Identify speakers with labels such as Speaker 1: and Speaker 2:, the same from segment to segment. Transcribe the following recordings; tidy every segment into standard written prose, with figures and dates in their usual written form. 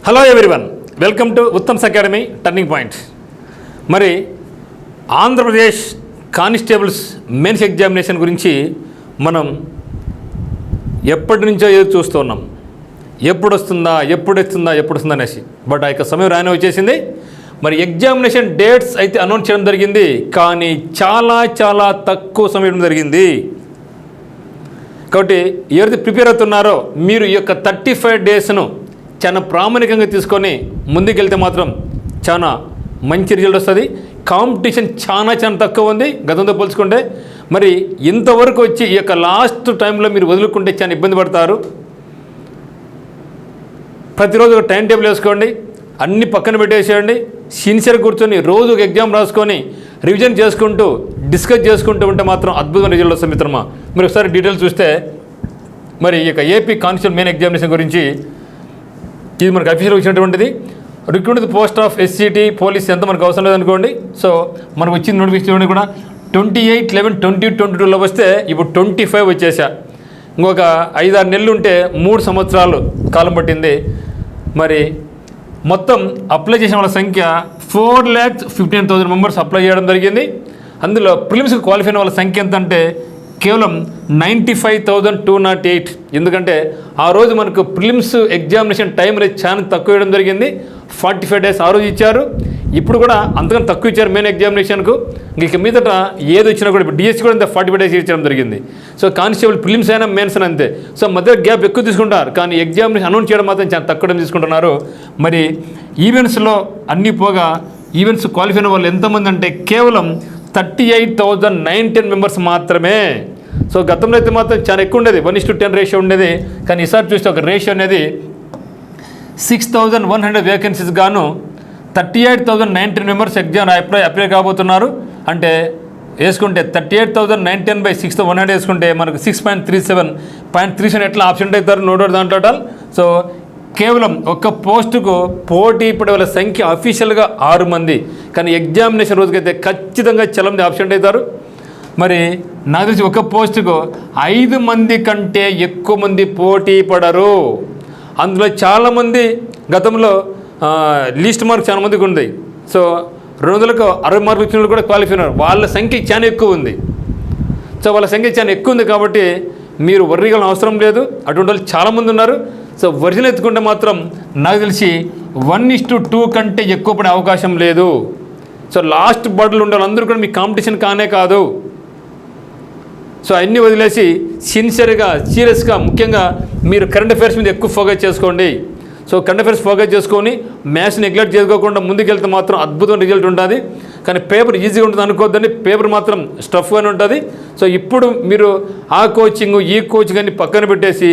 Speaker 1: Hello everyone, welcome to Uttam's academy turning point. మరి Andhra Pradesh constables mains examination గురించి మనం ఎప్పటి నుంచో ఎదురు చూస్తున్నాం. ఎప్పుడు వస్తుందా అనేసి. బట్ ఆ యొక్క సమయం రానే వచ్చేసింది. మరి ఎగ్జామినేషన్ డేట్స్ అయితే అనౌన్స్ చేయడం జరిగింది, కానీ చాలా తక్కువ సమయం జరిగింది. కాబట్టి ఎవరైతే ప్రిపేర్ అవుతున్నారో మీరు ఈ యొక్క 35 డేస్ను చాలా ప్రామాణికంగా తీసుకొని ముందుకెళ్తే మాత్రం చాలా మంచి రిజల్ట్ వస్తుంది. కాంపిటీషన్ చాలా తక్కువ ఉంది గతంతో పోల్చుకుంటే. మరి ఇంతవరకు వచ్చి ఈ యొక్క లాస్ట్ టైంలో మీరు వదులుకుంటే చాలా ఇబ్బంది పడతారు. ప్రతిరోజు ఒక టైం టేబుల్ వేసుకోండి, అన్ని పక్కన పెట్టేసేయండి, సిన్సియర్ కూర్చొని రోజు ఒక ఎగ్జామ్ రాసుకొని రివిజన్ చేసుకుంటూ డిస్కస్ చేసుకుంటూ ఉంటే మాత్రం అద్భుతమైన రిజల్ట్ వస్తుంది మిత్రమా. మీరు ఒకసారి డీటెయిల్స్ చూస్తే మరి ఈ యొక్క ఏపీ కానిస్టేబుల్ మెయిన్ ఎగ్జామినేషన్ గురించి ఇది మనకు అఫీషియల్గా వచ్చినటువంటిది. Recruit post of SCT police ఎంత మనకు అవసరం లేదనుకోండి. సో మనకు వచ్చిన నోటిఫికేషన్ కూడా 28/11/2022లో వస్తే ఇప్పుడు 25 వచ్చేసా. ఇంకొక 5-6 నెలలు ఉంటే 3 సంవత్సరాలు కాలం పట్టింది. మరి మొత్తం అప్లై చేసిన వాళ్ళ సంఖ్య 4,15,000 మెంబర్స్ అప్లై చేయడం జరిగింది. అందులో ప్రిలిమ్స్కి క్వాలిఫై అయిన వాళ్ళ సంఖ్య ఎంత అంటే కేవలం 95,208. ఎందుకంటే ఆ రోజు మనకు ప్రిలిమ్స్ ఎగ్జామినేషన్ టైం అనేది చాలా తక్కువ ఇవ్వడం జరిగింది. 45 డేస్ ఆ రోజు ఇచ్చారు. ఇప్పుడు కూడా అంతకన్నా తక్కువ ఇచ్చారు మెయిన్ ఎగ్జామినేషన్కు. ఇక మీదట ఏది వచ్చినా కూడా ఇప్పుడు డిఎస్సి కూడా అంతే 45 డేస్ ఇచ్చడం జరిగింది. సో కానిస్టేబుల్ ప్రిలిమ్స్ అయినా మెయిన్స్ అయినా అంతే. సో మధ్య గ్యాప్ ఎక్కువ తీసుకుంటారు, కానీ ఎగ్జామినేషన్ అనౌన్స్ చేయడం మాత్రం చాలా తక్కువ తీసుకుంటున్నారు. మరి ఈవెంట్స్లో అన్నీ పోగా ఈవెంట్స్ క్వాలిఫై అయిన వాళ్ళు ఎంతమంది అంటే కేవలం 38,910 మెంబర్స్ మాత్రమే. సో గతంలో అయితే మాత్రం చాలా ఎక్కువ ఉండేది, 1:10 రేషియో ఉండేది. కానీ ఈసారి చూస్తే ఒక రేషియో అనేది 6,100 వేకెన్సీస్ గాను 38,910 మెంబర్స్ ఎగ్జామ్ అప్లై కాబోతున్నారు. అంటే వేసుకుంటే 38,910/6,100 వేసుకుంటే మనకు 6.37 ఎట్లా ఆప్షన్ అవుతారు నోట్ దాంట్లో. సో కేవలం ఒక్క పోస్టుకు పోటీ పడే వాళ్ళ సంఖ్య అఫీషియల్గా 6 మంది, కానీ ఎగ్జామినేషన్ రోజుకైతే ఖచ్చితంగా చాలా మంది ఆప్షన్ అవుతారు. మరి నాకు తెలిసి ఒక పోస్టుకు 5 మంది కంటే ఎక్కువ మంది పోటీ పడరు. అందులో చాలామంది గతంలో లీస్ట్ మార్క్ చాలా మందికి ఉంది. సో 200కు 60 మార్కులు ఇచ్చిన వాళ్ళు కూడా క్వాలిఫై అయినారు. వాళ్ళ సంఖ్య చాలా ఎక్కువ ఉంది. సో వాళ్ళ సంఖ్య చాలా ఎక్కువ ఉంది కాబట్టి మీరు వర్రీగా అవసరం లేదు. అటువంటి వాళ్ళు చాలామంది ఉన్నారు. సో వర్జన్ ఎత్తుకుంటే మాత్రం నాకు తెలిసి 1:2 కంటే ఎక్కువ పడే అవకాశం లేదు. సో లాస్ట్ బర్డ్లు ఉండే వాళ్ళందరూ కూడా మీ కాంపిటీషన్ కానే కాదు. సో అన్నీ వదిలేసి సిన్సియర్గా సీరియస్గా ముఖ్యంగా మీరు కరెంట్ అఫైర్స్ మీద ఎక్కువ ఫోకస్ చేసుకోండి. సో కరెంట్ అఫైర్స్ ఫోకస్ చేసుకొని మ్యాథ్స్ నెగ్లెక్ట్ చేసుకోకుండా ముందుకెళ్తే మాత్రం అద్భుతమైన రిజల్ట్ ఉంటుంది. కానీ పేపర్ ఈజీగా ఉంటుంది అనుకోవద్దని, పేపర్ మాత్రం స్టఫ్గానే ఉంటుంది. సో ఇప్పుడు మీరు ఆ కోచింగ్ ఈ కోచింగ్ అన్ని పక్కన పెట్టేసి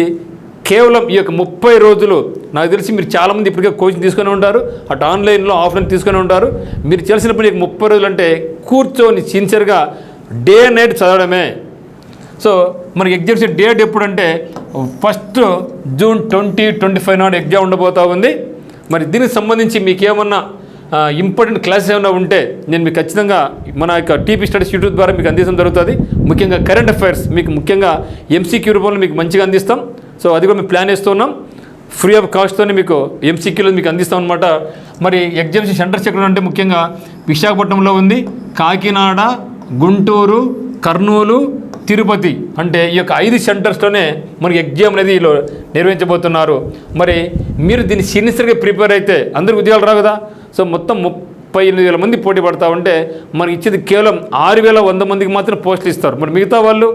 Speaker 1: కేవలం ఈ యొక్క 30 రోజులు నాకు తెలిసి మీరు చాలామంది ఇప్పటికే కోచింగ్ తీసుకొని ఉంటారు, అటు ఆన్లైన్లో ఆఫ్లైన్ తీసుకొని ఉంటారు. మీరు చేసిన పని 30 రోజులు అంటే కూర్చొని సిన్సియర్గా డే నైట్ చదవడమే. సో మనకి ఎగ్జామ్స్ డేట్ ఎప్పుడంటే 1 జూన్ 2025 నాడు ఎగ్జామ్ ఉండబోతూ ఉంది. మరి దీనికి సంబంధించి మీకు ఏమన్నా ఇంపార్టెంట్ క్లాసెస్ ఏమైనా ఉంటే నేను మీకు ఖచ్చితంగా మన యొక్క టీపీ స్టడీస్ యూట్యూబ్ ద్వారా మీకు అందించడం జరుగుతుంది. ముఖ్యంగా కరెంట్ అఫైర్స్ మీకు ముఖ్యంగా ఎంసీక్యూ రూపంలో మీకు మంచిగా అందిస్తాం. సో అది కూడా మేము ప్లాన్ చేస్తున్నాం. ఫ్రీ ఆఫ్ కాస్ట్తోనే మీకు ఎంసీక్యూలో మీకు అందిస్తాం అనమాట. మరి ఎగ్జామ్స్ సెంటర్స్ ఎక్కడ అంటే ముఖ్యంగా విశాఖపట్నంలో ఉంది, కాకినాడ, గుంటూరు, కర్నూలు, తిరుపతి. అంటే ఈ యొక్క 5 సెంటర్స్లోనే మనకి ఎగ్జామ్ అనేది నిర్వహించబోతున్నారు. మరి మీరు దీన్ని సిన్సియర్గా ప్రిపేర్ అయితే అందరికి ఉద్యోగాలు రావు కదా. సో మొత్తం 38,000 మంది పోటీ పడతా ఉంటే మనకి ఇచ్చేది కేవలం 6,100 మందికి మాత్రం పోస్టులు ఇస్తారు. మరి మిగతా వాళ్ళు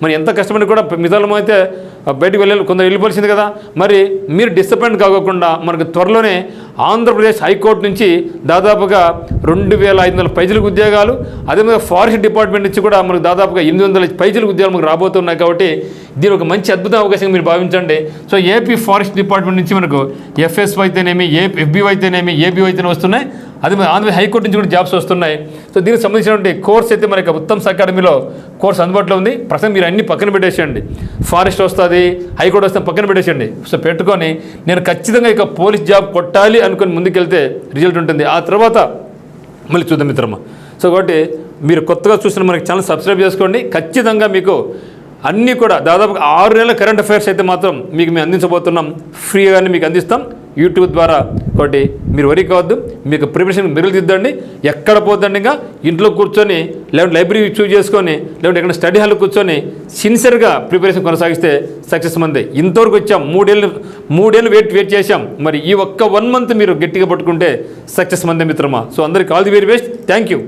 Speaker 1: మరి ఎంత కష్టపడి కూడా మిగతా అయితే బయటకు కొందరు వెళ్ళిపోవాల్సింది కదా. మరి మీరు డిసప్పాయింట్ కాకుండా మనకు త్వరలోనే ఆంధ్రప్రదేశ్ హైకోర్టు నుంచి దాదాపుగా 2,500 పైసలకు ఉద్యోగాలు, అదేవిధంగా ఫారెస్ట్ డిపార్ట్మెంట్ నుంచి కూడా మనకు దాదాపుగా 800 పైసలకు ఉద్యోగాలు మనకు రాబోతున్నాయి. కాబట్టి దీని ఒక మంచి అద్భుత అవకాశంగా మీరు భావించండి. సో ఏపీ ఫారెస్ట్ డిపార్ట్మెంట్ నుంచి మనకు ఎఫ్ఎస్ అయితేనేమి, ఎఫ్బి అయితేనేమి, ఏబీ అయితేనే వస్తున్నాయి. అది ఆంధ్రప్రదేశ్ హైకోర్టు నుంచి కూడా జాబ్స్ వస్తున్నాయి. సో దీనికి సంబంధించినటువంటి కోర్స్ అయితే మనకి ఉత్తమ్స్ అకాడమీలో కోర్స్ అందుబాటులో ఉంది. ప్రస్తుతం మీరు అన్ని పక్కన పెట్టేసేయండి. ఫారెస్ట్ వస్తుంది, హైకోర్టు వస్తే పక్కన పెట్టేసేయండి. సో పెట్టుకొని నేను ఖచ్చితంగా ఇక పోలీస్ జాబ్ కొట్టాలి అనుకుని ముందుకెళ్తే రిజల్ట్ ఉంటుంది. ఆ తర్వాత మళ్ళీ చూద్దాం మిత్రమా. సో కాబట్టి మీరు కొత్తగా చూసిన మనకి ఛానల్ సబ్స్క్రైబ్ చేసుకోండి. ఖచ్చితంగా మీకు అన్నీ కూడా దాదాపుగా 6 నెలల కరెంట్ అఫైర్స్ అయితే మాత్రం మీకు మేము అందించబోతున్నాం. ఫ్రీగానే మీకు అందిస్తాం. యూట్యూబ్ ద్వారా. కాబట్టి మీరు వరి కావద్దు, మీకు ప్రిపరేషన్ మెరుగుదిద్దండి. ఎక్కడ పోద్దండి, ఇంకా ఇంట్లో కూర్చొని లేదంటే లైబ్రరీ చూజ్ చేసుకొని లేదంటే ఎక్కడ స్టడీ హాల్లో కూర్చొని సిన్సియర్గా ప్రిపరేషన్ కొనసాగిస్తే సక్సెస్ మందే. ఇంతవరకు వచ్చాం, మూడేళ్ళు వెయిట్ చేశాం. మరి ఈ ఒక్క 1 మంత్ మీరు గట్టిగా పట్టుకుంటే సక్సెస్ మందే మిత్రమా. సో అందరికీ all the very best. Thank you.